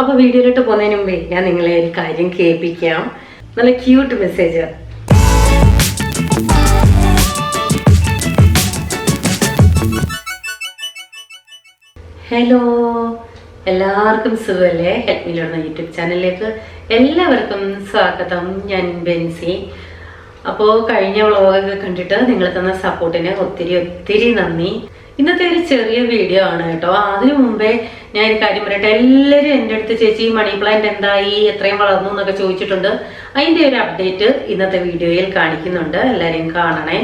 അപ്പോൾ വീഡിയോയിലോട്ട് പോകുന്നതിന് മുമ്പേ ഞാൻ നിങ്ങളെ ഒരു കാര്യം കേൾപ്പിക്കാം. നല്ല ക്യൂട്ട് മെസ്സേജ്. ഹലോ, എല്ലാവർക്കും സുഖമല്ലേ? ഹെൽപ്പ് മീ ലേൺ യൂട്യൂബ് ചാനലിലേക്ക് എല്ലാവർക്കും സ്വാഗതം. ഞാൻ ബെൻസി. അപ്പോൾ കഴിഞ്ഞ വ്ളോഗൊക്കെ കണ്ടിട്ട് നിങ്ങൾ തന്ന സപ്പോർട്ടിന് ഒത്തിരി നന്ദി. ഇന്നത്തെ ഒരു ചെറിയ വീഡിയോ ആണ് കേട്ടോ. അതിനു മുമ്പേ ഞാൻ ഒരു കാര്യം പറയട്ടെ. എല്ലാവരും എൻ്റെ അടുത്ത് ചേച്ചി മണി പ്ലാന്റ് എന്തായി, എത്രയും വളർന്നു എന്നൊക്കെ ചോദിച്ചിട്ടുണ്ട്. അതിൻ്റെ ഒരു അപ്ഡേറ്റ് ഇന്നത്തെ വീഡിയോയിൽ കാണിക്കുന്നുണ്ട്. എല്ലാവരെയും കാണണേ.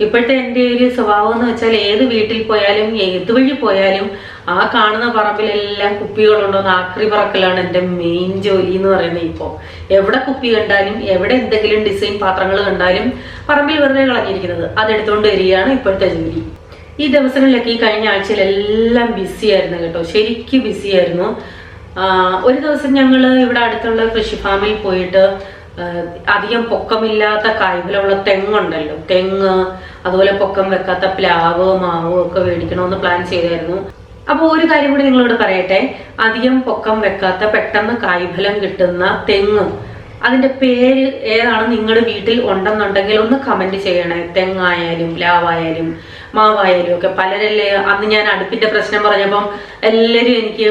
ഇപ്പോഴത്തെ എൻ്റെ ഒരു സ്വഭാവം എന്ന് വെച്ചാൽ ഏത് വീട്ടിൽ പോയാലും ഏത് വഴി പോയാലും ആ കാണുന്ന പറമ്പിലെല്ലാം കുപ്പികളുണ്ടോന്ന് ആക്രി പറക്കലാണ് എൻ്റെ മെയിൻ ജോലി എന്ന് പറയുന്നത്. ഇപ്പോൾ എവിടെ കുപ്പി കണ്ടാലും എവിടെ എന്തെങ്കിലും ഡിസൈൻ പാത്രങ്ങൾ കണ്ടാലും പറമ്പിൽ വെറുതെ കളഞ്ഞിരിക്കുന്നത് അതെടുത്തുകൊണ്ട് വരികയാണ് ഇപ്പോഴത്തെ ജോലി. ഈ ദിവസങ്ങളിലൊക്കെ ഈ കഴിഞ്ഞ ആഴ്ചയിലെല്ലാം ബിസി ആയിരുന്നു കേട്ടോ, ശരിക്കും ബിസി ആയിരുന്നു. ഒരു ദിവസം ഞങ്ങൾ ഇവിടെ അടുത്തുള്ള കൃഷി ഫാമിൽ പോയിട്ട് അധികം പൊക്കമില്ലാത്ത കായ്ഫലമുള്ള തെങ്ങുണ്ടല്ലോ, തെങ്ങ് അതുപോലെ പൊക്കം വെക്കാത്ത പ്ലാവ് മാവ് ഒക്കെ മേടിക്കണമെന്ന് പ്ലാൻ ചെയ്തായിരുന്നു. അപ്പോൾ ഒരു കാര്യം കൂടി നിങ്ങളോട് പറയട്ടെ. അധികം പൊക്കം വെക്കാത്ത പെട്ടെന്ന് കായ്ഫലം കിട്ടുന്ന തെങ്ങ്, അതിന്റെ പേര് ഏതാണ് നിങ്ങളുടെ വീട്ടിൽ ഉണ്ടെന്നുണ്ടെങ്കിൽ ഒന്ന് കമന്റ് ചെയ്യണേ. തെങ്ങായാലും പ്ലാവായാലും മാവായാലും ഒക്കെ. പലരല്ലേ അന്ന് ഞാൻ അടുപ്പിന്റെ പ്രശ്നം പറഞ്ഞപ്പം എല്ലാവരും എനിക്ക്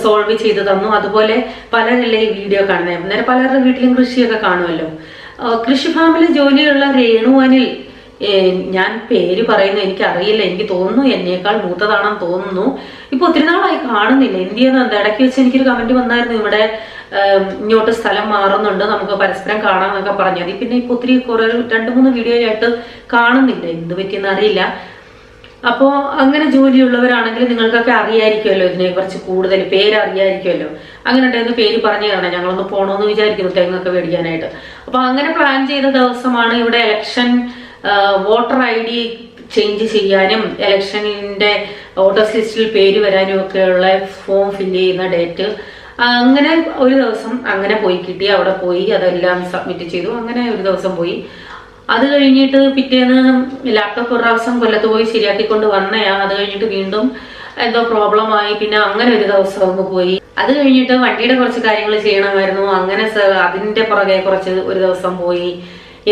സോൾവ് ചെയ്ത് തന്നു. അതുപോലെ പലരല്ലേ ഈ വീഡിയോ കാണുന്നത്. അന്നേരം പലരുടെ വീട്ടിലും കൃഷിയൊക്കെ കാണുമല്ലോ. കൃഷി ഫാമിൽ ജോലിയുള്ള രേണുവനിൽ ഞാൻ പേര് പറയുന്നത് എനിക്കറിയില്ല. എനിക്ക് തോന്നുന്നു എന്നേക്കാൾ മൂത്തതാണെന്ന് തോന്നുന്നു. ഇപ്പൊ ഒത്തിരി നാളായി കാണുന്നില്ല. എന്ത് ചെയ്യുന്നു എന്താ? ഇടയ്ക്ക് വെച്ച് എനിക്കൊരു കമന്റ് വന്നായിരുന്നു, ഇവിടെ ഇങ്ങോട്ട് സ്ഥലം മാറുന്നുണ്ട്, നമുക്ക് പരസ്പരം കാണാമെന്നൊക്കെ പറഞ്ഞത്. പിന്നെ ഇപ്പൊ ഒത്തിരി കുറെ 2-3 വീഡിയോ ആയിട്ട് കാണുന്നില്ല. എന്ത് പറ്റിയെന്ന് അറിയില്ല. അപ്പോൾ അങ്ങനെ ജോലിയുള്ളവരാണെങ്കിൽ നിങ്ങൾക്കൊക്കെ അറിയായിരിക്കുമല്ലോ, ഇതിനെ കുറിച്ച് കൂടുതൽ പേര് അറിയായിരിക്കുമല്ലോ. അങ്ങനെ ഉണ്ടായിരുന്ന പേര് പറഞ്ഞു തരണം, ഞങ്ങളൊന്ന് പോകണമെന്ന് വിചാരിക്കുന്നു തെങ്ങൊക്കെ മേടിക്കാനായിട്ട്. അപ്പൊ അങ്ങനെ പ്ലാൻ ചെയ്ത ദിവസമാണ് ഇവിടെ ഇലക്ഷൻ വോട്ടർ ID ചേഞ്ച് ചെയ്യാനും ഇലക്ഷനിന്റെ വോട്ടേഴ്സ് ലിസ്റ്റിൽ പേര് വരാനും ഒക്കെയുള്ള ഫോം ഫില്ല് ചെയ്യുന്ന ഡേറ്റ്. അങ്ങനെ ഒരു ദിവസം അങ്ങനെ പോയി കിട്ടി. അവിടെ പോയി അതെല്ലാം സബ്മിറ്റ് ചെയ്തു. അങ്ങനെ ഒരു ദിവസം പോയി. അത് കഴിഞ്ഞിട്ട് പിറ്റേന്ന് ലാപ്ടോപ്പ് ഒരു പ്രാവശ്യം കൊല്ലത്ത് പോയി ശരിയാക്കിക്കൊണ്ട് വന്നയാ. അത് കഴിഞ്ഞിട്ട് വീണ്ടും എന്തോ പ്രോബ്ലം ആയി. പിന്നെ അങ്ങനെ ഒരു ദിവസം അങ്ങ് പോയി. അത് കഴിഞ്ഞിട്ട് വണ്ടിയുടെ കുറച്ച് കാര്യങ്ങൾ ചെയ്യണമായിരുന്നു. അങ്ങനെ അതിന്റെ പുറകെ ഒരു ദിവസം പോയി.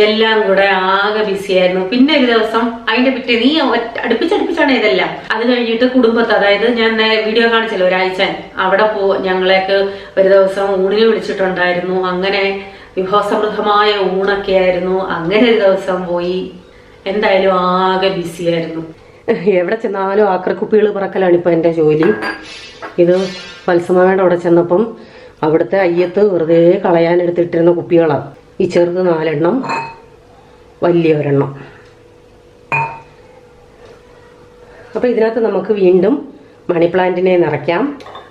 എല്ലാം കൂടെ ആകെ ബിസി ആയിരുന്നു. പിന്നെ ഒരു ദിവസം അതിന്റെ പിറ്റേന്ന് അടുപ്പിച്ചടുപ്പിച്ചാണ് ഇതെല്ലാം. അത് കഴിഞ്ഞിട്ട് കുടുംബത്ത്, അതായത് ഞാൻ വീഡിയോ കാണിച്ചല്ലോ ഒരാഴ്ച, അവിടെ ഞങ്ങളെയൊക്കെ ഒരു ദിവസം ഊണിന് വിളിച്ചിട്ടുണ്ടായിരുന്നു. അങ്ങനെ വിഭവസമൃദ്ധമായ ഊണൊക്കെ ആയിരുന്നു. അങ്ങനെ ഒരു ദിവസം പോയി. എന്തായാലും ആകെ ബിസി ആയിരുന്നു. എവിടെ ചെന്നാലും ആക്രക്കുപ്പികൾ പറക്കലാണ് ഇപ്പൊ എന്റെ ജോലി. ഇത് പത്സമായുടെ അവിടെ ചെന്നപ്പം അവിടുത്തെ അയ്യത്ത് വെറുതെ കളയാനെടുത്തിട്ടിരുന്ന കുപ്പികളാണ്. ഈ ചെറുത് 4 എണ്ണം, വലിയ 1 എണ്ണം. അപ്പൊ ഇതിനകത്ത് നമുക്ക് വീണ്ടും മണി പ്ലാന്റിനെ നിറയ്ക്കാം.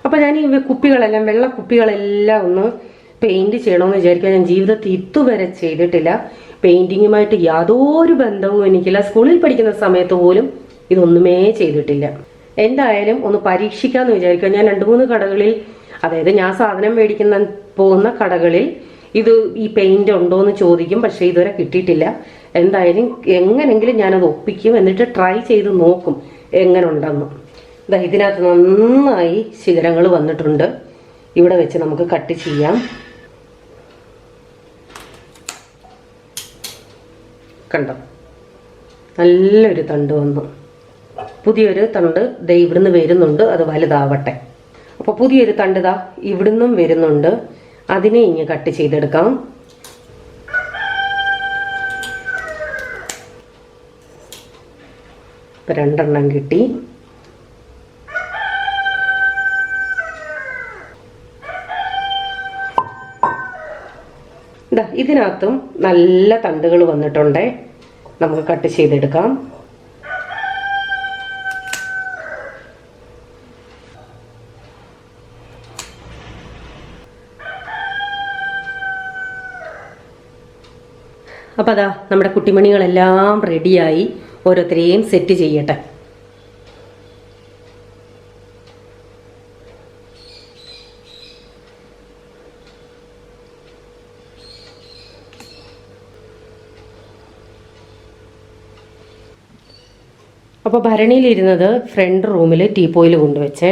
അപ്പൊ ഞാൻ ഈ കുപ്പികളെല്ലാം, വെള്ള കുപ്പികളെല്ലാം ഒന്ന് പെയിന്റ് ചെയ്യണമെന്ന് വിചാരിക്കുക. ഞാൻ ജീവിതത്തിൽ ഇതുവരെ ചെയ്തിട്ടില്ല. പെയിന്റിങ്ങുമായിട്ട് യാതൊരു ബന്ധവും എനിക്കില്ല. സ്കൂളിൽ പഠിക്കുന്ന സമയത്ത് പോലും ഇതൊന്നുമേ ചെയ്തിട്ടില്ല. എന്തായാലും ഒന്ന് പരീക്ഷിക്കാന്ന് വിചാരിക്കുക. ഞാൻ 2-3 കടകളിൽ, അതായത് ഞാൻ സാധനം മേടിക്കുന്ന പോകുന്ന കടകളിൽ ഈ പെയിന്റ് ഉണ്ടോ എന്ന് ചോദിക്കും. പക്ഷെ ഇതുവരെ കിട്ടിയിട്ടില്ല. എന്തായാലും എങ്ങനെങ്കിലും ഞാനത് ഒപ്പിക്കും. എന്നിട്ട് ട്രൈ ചെയ്ത് നോക്കും എങ്ങനെ ഉണ്ടെന്ന്. ഇതിനകത്ത് നന്നായി ശിഖരങ്ങൾ വന്നിട്ടുണ്ട്. ഇവിടെ വെച്ച് നമുക്ക് കട്ട് ചെയ്യാം. കണ്ടോ, നല്ലൊരു തണ്ട് വന്നു. പുതിയൊരു തണ്ട് ഇവിടുന്ന് വരുന്നുണ്ട്. അത് വലുതാവട്ടെ. അപ്പൊ പുതിയൊരു തണ്ട് ഇവിടുന്നും വരുന്നുണ്ട്. അതിനെ ഇങ്ങ് കട്ട് ചെയ്തെടുക്കാം. ഇപ്പൊ 2 എണ്ണം കിട്ടി. ഇതിനകത്തും നല്ല തണ്ടുകൾ വന്നിട്ടുണ്ട്. നമുക്ക് കട്ട് ചെയ്തെടുക്കാം. അപ്പം അതാ നമ്മുടെ കുട്ടിമണികളെല്ലാം റെഡിയായി. ഓരോരുത്തരെയും സെറ്റ് ചെയ്യട്ടെ. അപ്പോൾ ഭരണിയിലിരുന്നത് ഫ്രണ്ട് റൂമിൽ ടീപ്പോയിൽ കൊണ്ടുവച്ചേ.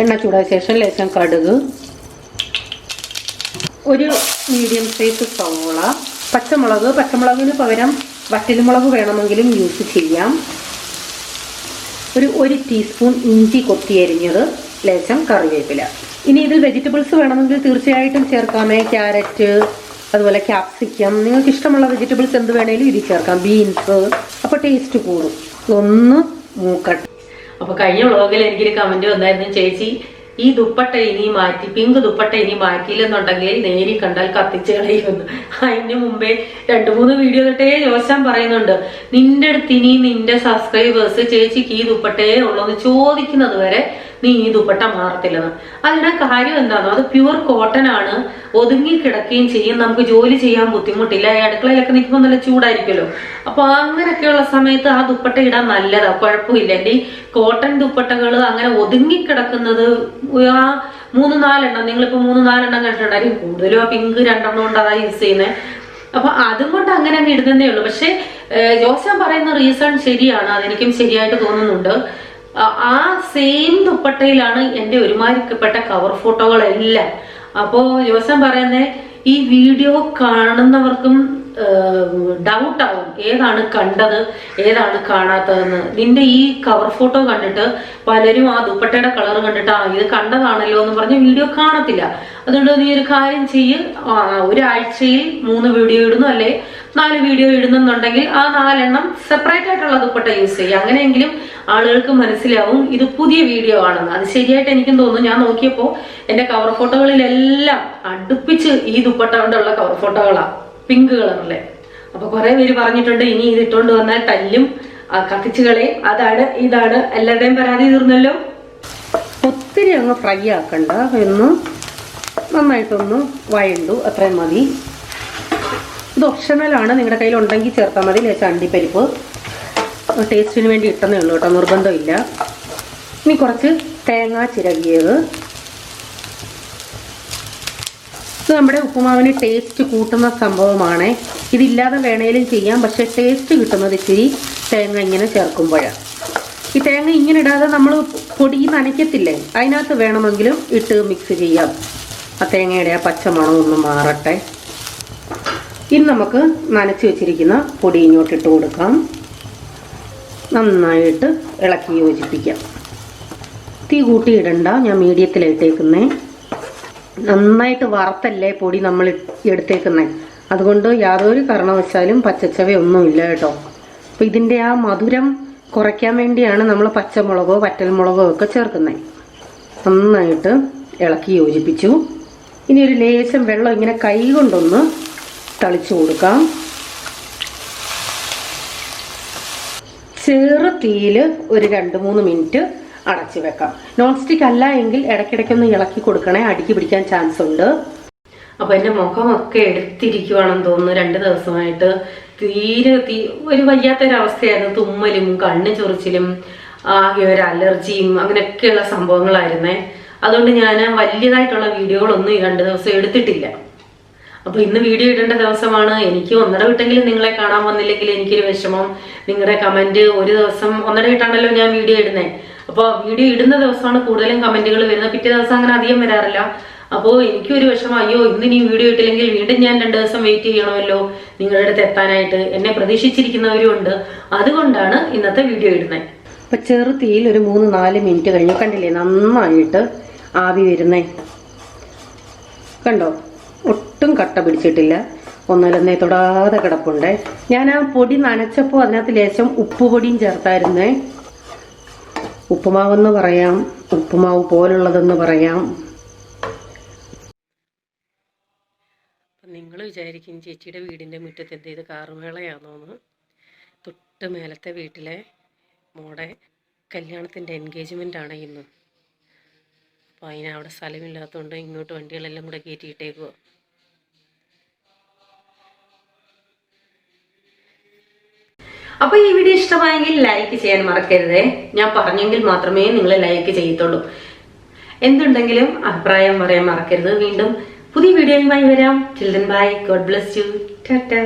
എണ്ണ ചൂടായ ശേഷം ലേശം കടുക്, ഒരു മീഡിയം സൈസ് സവോള, പച്ചമുളകിന് പകരം വറ്റൽമുളക് വേണമെങ്കിലും യൂസ് ചെയ്യാം, ഒരു ടീസ്പൂൺ ഇഞ്ചി കൊത്തിയരിഞ്ഞത്, ലേശം കറിവേപ്പില. ഇനി ഇതിൽ വെജിറ്റബിൾസ് വേണമെങ്കിൽ തീർച്ചയായിട്ടും ചേർക്കാമേ. ക്യാരറ്റ്, അതുപോലെ ക്യാപ്സിക്കം, നിങ്ങൾക്ക് ഇഷ്ടമുള്ള വെജിറ്റബിൾസ് എന്ത് വേണേലും ഇതിൽ ചേർക്കാം. ബീൻസ്, അപ്പോൾ ടേസ്റ്റ് കൂടും. ഒന്ന് മൂക്കട്ടെ. അപ്പോൾ കഴിഞ്ഞ വ്ളോഗിൽ എനിക്കൊരു കമന്റ് വന്നായിരുന്നു, ചേച്ചി ഈ ദുപ്പട്ട ഇനി മാറ്റി, പിങ്ക് ദുപ്പട്ട ഇനി മാറ്റിയില്ലെന്നുണ്ടെങ്കിൽ നേരി കണ്ടാൽ കത്തിച്ച് കളയുമെന്ന്. അതിന് മുമ്പേ 2-3 വീഡിയോ തൊട്ടേ ജോസാൻ പറയുന്നുണ്ട്, നിന്റെ അടുത്ത് ഇനി നിന്റെ സബ്സ്ക്രൈബേഴ്സ് ചേച്ചിക്ക് ഈ ദുപ്പട്ടയെ ഉള്ളൂന്ന് ചോദിക്കുന്നത് വരെ നീ ഈ ദുപ്പട്ട മാറത്തില്ലെന്ന്. അതിന്റെ കാര്യം എന്താണോ, അത് പ്യുവർ കോട്ടൺ ആണ്, ഒതുങ്ങി കിടക്കുകയും ചെയ്യും, നമുക്ക് ജോലി ചെയ്യാൻ ബുദ്ധിമുട്ടില്ല. ഈ അടുക്കളയിലൊക്കെ നിൽക്കുമ്പോൾ നല്ല ചൂടായിരിക്കുമല്ലോ, അപ്പൊ അങ്ങനെയൊക്കെയുള്ള സമയത്ത് ആ ദുപ്പട്ട ഇടാൻ നല്ലതാ, കുഴപ്പമില്ല. എന്റെ ഈ കോട്ടൺ ദുപ്പട്ടകൾ അങ്ങനെ ഒതുങ്ങി കിടക്കുന്നത് ആ 3-4 എണ്ണം, നിങ്ങളിപ്പോ 3-4 എണ്ണം കണ്ടിട്ടുണ്ടായിരിക്കും, കൂടുതലും ആ പിങ്ക് 2 എണ്ണം കൊണ്ട് അതാ യൂസ് ചെയ്യുന്നത്. അപ്പൊ അതും കൊണ്ട് അങ്ങനെ അങ്ങ് ഇടുന്നതേ ഉള്ളൂ. പക്ഷെ ജോസാൻ പറയുന്ന റീസൺ ശരിയാണ്, അതെനിക്കും ശരിയായിട്ട് തോന്നുന്നുണ്ട്. ആ സെയിം ദുപ്പട്ടയിലാണ് എൻ്റെ ഒരുമാതിരിപ്പെട്ട കവർ ഫോട്ടോകളെല്ലാം. അപ്പോ ജോസാൻ പറയുന്നത് ഈ വീഡിയോ കാണുന്നവർക്കും ഡൗട്ട് ആവും, ഏതാണ് കണ്ടത് ഏതാണ് കാണാത്തതെന്ന്. നിന്റെ ഈ കവർ ഫോട്ടോ കണ്ടിട്ട് പലരും ആ ദുപ്പട്ടയുടെ കളർ കണ്ടിട്ട് ഇത് കണ്ടതാണല്ലോ എന്ന് പറഞ്ഞ് വീഡിയോ കാണത്തില്ല. അതുകൊണ്ട് നീ ഒരു കാര്യം ചെയ്യ്, ഒരാഴ്ചയിൽ 3 വീഡിയോ ഇടുന്നു, അല്ലെ 4 വീഡിയോ ഇടുന്നുണ്ടെങ്കിൽ ആ 4 എണ്ണം സെപ്പറേറ്റ് ആയിട്ടുള്ള ദുപ്പട്ട യൂസ് ചെയ്യുക. അങ്ങനെയെങ്കിലും ആളുകൾക്ക് മനസ്സിലാവും ഇത് പുതിയ വീഡിയോ ആണെന്ന്. അത് ശരിയായിട്ട് എനിക്കും തോന്നുന്നു. ഞാൻ നോക്കിയപ്പോൾ എൻ്റെ കവർ ഫോട്ടോകളിലെല്ലാം അടുപ്പിച്ച് ഈ ദുപ്പട്ട കൊണ്ടുള്ള കവർ ഫോട്ടോകളാണ്, പിങ്ക് കളറിലെ. അപ്പൊ കുറെ പേര് പറഞ്ഞിട്ടുണ്ട് ഇനി ഇത് ഇട്ടുകൊണ്ട് വന്നാൽ തല്ലും, കത്തിച്ചു കളയും, ഇതാണ് എല്ലാവരുടെയും പരാതി തീർന്നല്ലോ. ഒത്തിരി അങ്ങ് ഫ്രൈ ആക്കണ്ട, ഒന്ന് നന്നായിട്ടൊന്ന് വഴണ്ടു, അത്രയും മതി. ഇത് ഓപ്ഷണലാണ്, നിങ്ങളുടെ കയ്യിൽ ഉണ്ടെങ്കിൽ ചേർത്താൽ മതി. ലേശം അണ്ടിപ്പരിപ്പ് ടേസ്റ്റിന് വേണ്ടി ഇട്ടെന്നേ ഉള്ളൂ കേട്ടോ, നിർബന്ധമില്ല. ഇനി കുറച്ച് തേങ്ങ ചിരകിയത്. ഇത് നമ്മുടെ ഉപ്പുമാവിന് ടേസ്റ്റ് കൂട്ടുന്ന സംഭവമാണ്. ഇതില്ലാതെ വേണേലും ചെയ്യാം, പക്ഷെ ടേസ്റ്റ് കിട്ടുന്നത് ഇച്ചിരി തേങ്ങ ഇങ്ങനെ ചേർക്കുമ്പോഴാണ്. ഈ തേങ്ങ ഇങ്ങനെ ഇടാതെ നമ്മൾ പൊടി നനയ്ക്കത്തില്ലേ, അതിനകത്ത് വേണമെങ്കിലും ഇട്ട് മിക്സ് ചെയ്യാം. ആ തേങ്ങയുടെ ആ പച്ചമണം ഒന്ന് മാറട്ടെ. ഇനി നമുക്ക് നനച്ച് വെച്ചിരിക്കുന്ന പൊടി ഇങ്ങോട്ട് ഇട്ട് കൊടുക്കാം. നന്നായിട്ട് ഇളക്കി യോജിപ്പിക്കാം. തീ കൂട്ടിയിടണ്ട, ഞാൻ മീഡിയത്തിലിട്ടേക്കുന്നേ. നന്നായിട്ട് വറുത്തല്ലേ പൊടി നമ്മൾ എടുത്തേക്കുന്നേ, അതുകൊണ്ട് യാതൊരു കാരണവശാലും പച്ചച്ചവയൊന്നുമില്ല കേട്ടോ. അപ്പം ഇതിൻ്റെ ആ മധുരം കുറയ്ക്കാൻ വേണ്ടിയാണ് നമ്മൾ പച്ചമുളകോ വറ്റൽമുളകോ ഒക്കെ ചേർക്കുന്നത്. നന്നായിട്ട് ഇളക്കി യോജിപ്പിച്ചു. ഇനി ഒരു ലേശം വെള്ളം ഇങ്ങനെ കൈ കൊണ്ടൊന്ന് തളിച്ചു കൊടുക്കാം. ചെറു തീയിൽ ഒരു 2-3 മിനിറ്റ് അടച്ചു വെക്കാം. നോൺ സ്റ്റിക്ക് അല്ല എങ്കിൽ ഇടയ്ക്കിടയ്ക്കൊന്ന് ഇളക്കി കൊടുക്കണേ, അടിക്ക് പിടിക്കാൻ ചാൻസ് ഉണ്ട്. അപ്പൊ എന്റെ മുഖമൊക്കെ എടുത്തിരിക്കുവാണെന്ന് തോന്നുന്നു. 2 ദിവസമായിട്ട് തീരെ ഒരു വയ്യാത്തൊരവസ്ഥയായിരുന്നു. തുമ്മലും കണ്ണ് ചൊറിച്ചിലും ആകെ ഒരു അലർജിയും അങ്ങനെയൊക്കെയുള്ള സംഭവങ്ങളായിരുന്നേ. അതുകൊണ്ട് ഞാൻ വലിയതായിട്ടുള്ള വീഡിയോകളൊന്നും ഈ 2 ദിവസം എടുത്തിട്ടില്ല. അപ്പൊ ഇന്ന് വീഡിയോ ഇടേണ്ട ദിവസമാണ്. എനിക്ക് ഒന്നര വിട്ടെങ്കിലും നിങ്ങളെ കാണാൻ വന്നില്ലെങ്കിൽ എനിക്കൊരു വിഷമം. നിങ്ങളുടെ കമന്റ് ഒരു ദിവസം ഒന്നര വിട്ടാണല്ലോ ഞാൻ വീഡിയോ ഇടുന്നത്. അപ്പോൾ വീഡിയോ ഇടുന്ന ദിവസമാണ് കൂടുതലും കമന്റുകൾ വരുന്നത്. പിറ്റേ ദിവസം അങ്ങനെ അധികം വരാറില്ല. അപ്പോൾ എനിക്കൊരു വിഷമം, അയ്യോ ഇന്ന് നീ വീഡിയോ ഇട്ടില്ലെങ്കിൽ വീണ്ടും ഞാൻ 2 ദിവസം വെയിറ്റ് ചെയ്യണമല്ലോ നിങ്ങളുടെ അടുത്ത് എത്താനായിട്ട്. എന്നെ പ്രതീക്ഷിച്ചിരിക്കുന്നവരും ഉണ്ട്. അതുകൊണ്ടാണ് ഇന്നത്തെ വീഡിയോ ഇടുന്നത്. അപ്പൊ ചെറു തീയിൽ ഒരു 3-4 മിനിറ്റ് കഴിഞ്ഞു. കണ്ടില്ലേ നന്നായിട്ട് ആവി വരുന്നേ, കണ്ടോ? ഒട്ടും കട്ട പിടിച്ചിട്ടില്ല, ഒന്നലൊന്നേ തൊടാതെ കിടപ്പുണ്ടേ. ഞാൻ ആ പൊടി നനച്ചപ്പോൾ അതിനകത്ത് ലേശം ഉപ്പുപൊടിയും ചേർത്തായിരുന്നേ. ഉപ്പുമാവെന്ന് പറയാം, ഉപ്പുമാവ് പോലുള്ളതെന്ന് പറയാം. നിങ്ങൾ വിചാരിക്കും ചേച്ചിയുടെ വീടിൻ്റെ മുറ്റത്ത് എന്ത് ചെയ്ത് കാറുമേളയാണോന്ന്. തൊട്ട് മേലത്തെ വീട്ടിലെ മോടെ കല്യാണത്തിൻ്റെ എൻഗേജ്മെൻ്റ് ആണ് ഇന്ന്. അപ്പോൾ അതിനവിടെ സ്ഥലമില്ലാത്തതുകൊണ്ട് ഇങ്ങോട്ട് വണ്ടികളെല്ലാം കൂടെ കയറ്റിയിട്ടേക്കുക. അപ്പൊ ഈ വീഡിയോ ഇഷ്ടമായെങ്കിൽ ലൈക്ക് ചെയ്യാൻ മറക്കരുതേ. ഞാൻ പറഞ്ഞെങ്കിൽ മാത്രമേ നിങ്ങൾ ലൈക്ക് ചെയ്യത്തുള്ളൂ. എന്തുണ്ടെങ്കിലും അഭിപ്രായം പറയാൻ മറക്കരുത്. വീണ്ടും പുതിയ വീഡിയോയുമായി വരാം. Children bye. God bless you. Tata.